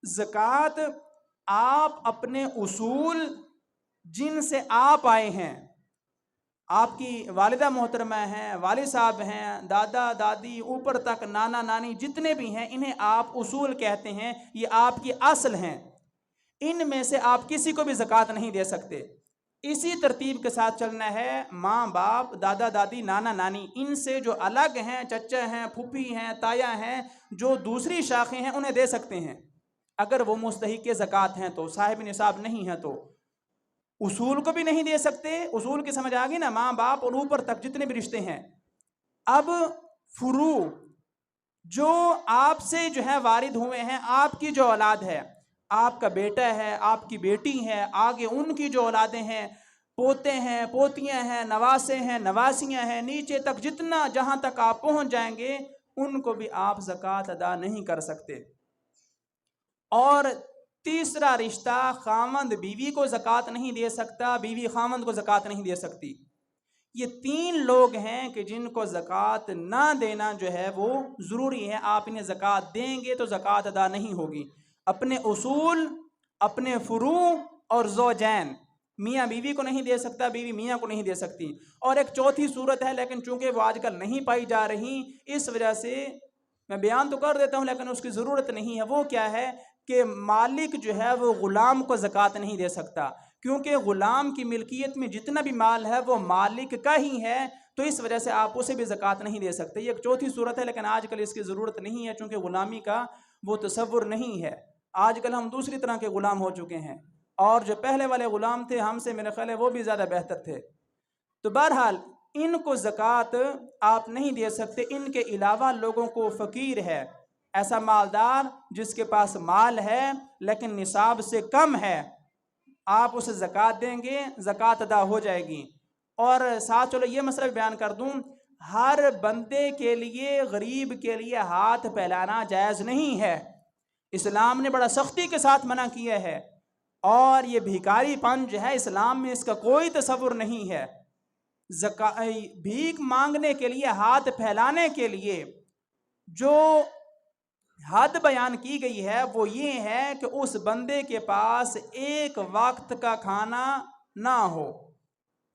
زکوٰۃ آپ اپنے اصول جن سے آپ آئے ہیں، آپ کی والدہ محترمہ ہیں، والد صاحب ہیں، دادا دادی اوپر تک نانا نانی جتنے بھی ہیں، انہیں آپ اصول کہتے ہیں، یہ آپ کی اصل ہیں، ان میں سے آپ کسی کو بھی زکوٰۃ نہیں دے سکتے۔ اسی ترتیب کے ساتھ چلنا ہے۔ ماں باپ، دادا دادی، نانا نانی، ان سے جو الگ ہیں، چچا ہیں، پھوپھی ہیں، تایا ہیں، جو دوسری شاخیں ہیں، انہیں دے سکتے ہیں اگر وہ مستحق زکوٰۃ ہیں تو، صاحب نصاب نہیں ہے تو۔ اصول کو بھی نہیں دے سکتے، اصول کی سمجھ آ گئی نا، ماں باپ اور اوپر تک جتنے بھی رشتے ہیں۔ اب فروع جو آپ سے جو ہے وارد ہوئے ہیں، آپ کی جو اولاد ہے، آپ کا بیٹا ہے، آپ کی بیٹی ہے، آگے ان کی جو اولادیں ہیں، پوتے ہیں، پوتیاں ہیں، نواسے ہیں، نواسیاں ہیں، نیچے تک جتنا جہاں تک آپ پہنچ جائیں گے، ان کو بھی آپ زکوٰۃ ادا نہیں کر سکتے۔ اور تیسرا رشتہ، خامند بیوی کو زکوٰۃ نہیں دے سکتا، بیوی خامند کو زکوٰۃ نہیں دے سکتی۔ یہ تین لوگ ہیں کہ جن کو زکوٰۃ نہ دینا جو ہے وہ ضروری ہے۔ آپ انہیں زکوٰۃ دیں گے تو زکوٰۃ ادا نہیں ہوگی۔ اپنے اصول، اپنے فروع اور زوجین، میاں بیوی کو نہیں دے سکتا، بیوی میاں کو نہیں دے سکتی۔ اور ایک چوتھی صورت ہے، لیکن چونکہ وہ آج کل نہیں پائی جا رہی، اس وجہ سے میں بیان تو کر دیتا ہوں لیکن اس کی ضرورت نہیں ہے۔ وہ کیا ہے کہ مالک جو ہے وہ غلام کو زکوٰۃ نہیں دے سکتا، کیونکہ غلام کی ملکیت میں جتنا بھی مال ہے وہ مالک کا ہی ہے، تو اس وجہ سے آپ اسے بھی زکوٰۃ نہیں دے سکتے۔ یہ ایک چوتھی صورت ہے، لیکن آج کل اس کی ضرورت نہیں ہے، چونکہ غلامی کا وہ تصور نہیں ہے۔ آج کل ہم دوسری طرح کے غلام ہو چکے ہیں، اور جو پہلے والے غلام تھے ہم سے، میرے خیال ہے وہ بھی زیادہ بہتر تھے۔ تو بہرحال ان کو زکوٰۃ آپ نہیں دے سکتے۔ ان کے علاوہ لوگوں کو فقیر ہے، ایسا مالدار جس کے پاس مال ہے لیکن نصاب سے کم ہے، آپ اسے زکوٰۃ دیں گے، زکوٰۃ ادا ہو جائے گی۔ اور ساتھ چلو یہ مسئلہ بیان کر دوں، ہر بندے کے لیے، غریب کے لیے ہاتھ پھیلانا جائز نہیں ہے۔ اسلام نے بڑا سختی کے ساتھ منع کیا ہے، اور یہ بھیکاری پن جو ہے اسلام میں اس کا کوئی تصور نہیں ہے۔ بھیک مانگنے کے لیے، ہاتھ پھیلانے کے لیے جو حد بیان کی گئی ہے وہ یہ ہے کہ اس بندے کے پاس ایک وقت کا کھانا نہ ہو،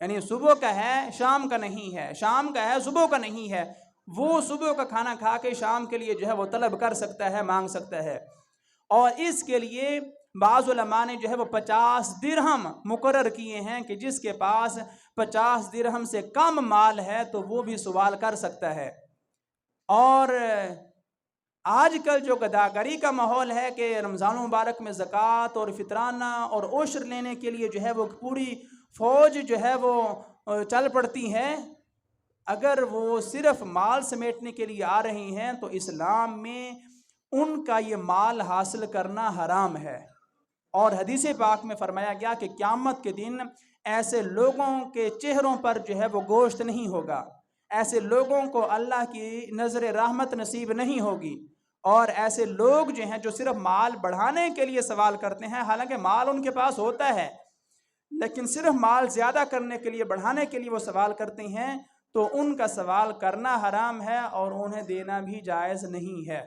یعنی صبح کا ہے شام کا نہیں ہے، شام کا ہے صبح کا نہیں ہے، وہ صبح کا کھانا کھا کے شام کے لیے جو ہے وہ طلب کر سکتا ہے، مانگ سکتا ہے۔ اور اس کے لیے بعض علماء نے جو ہے وہ 50 درہم مقرر کیے ہیں کہ جس کے پاس 50 درہم سے کم مال ہے تو وہ بھی سوال کر سکتا ہے۔ اور آج کل جو گداگری کا ماحول ہے کہ رمضان مبارک میں زکوٰۃ اور فطرانہ اور عشر لینے کے لیے جو ہے وہ پوری فوج جو ہے وہ چل پڑتی ہے، اگر وہ صرف مال سمیٹنے کے لیے آ رہی ہیں تو اسلام میں ان کا یہ مال حاصل کرنا حرام ہے۔ اور حدیث پاک میں فرمایا گیا کہ قیامت کے دن ایسے لوگوں کے چہروں پر جو ہے وہ گوشت نہیں ہوگا، ایسے لوگوں کو اللہ کی نظر رحمت نصیب نہیں ہوگی۔ اور ایسے لوگ جو ہیں جو صرف مال بڑھانے کے لیے سوال کرتے ہیں، حالانکہ مال ان کے پاس ہوتا ہے لیکن صرف مال زیادہ کرنے کے لیے، بڑھانے کے لیے وہ سوال کرتے ہیں، تو ان کا سوال کرنا حرام ہے اور انہیں دینا بھی جائز نہیں ہے۔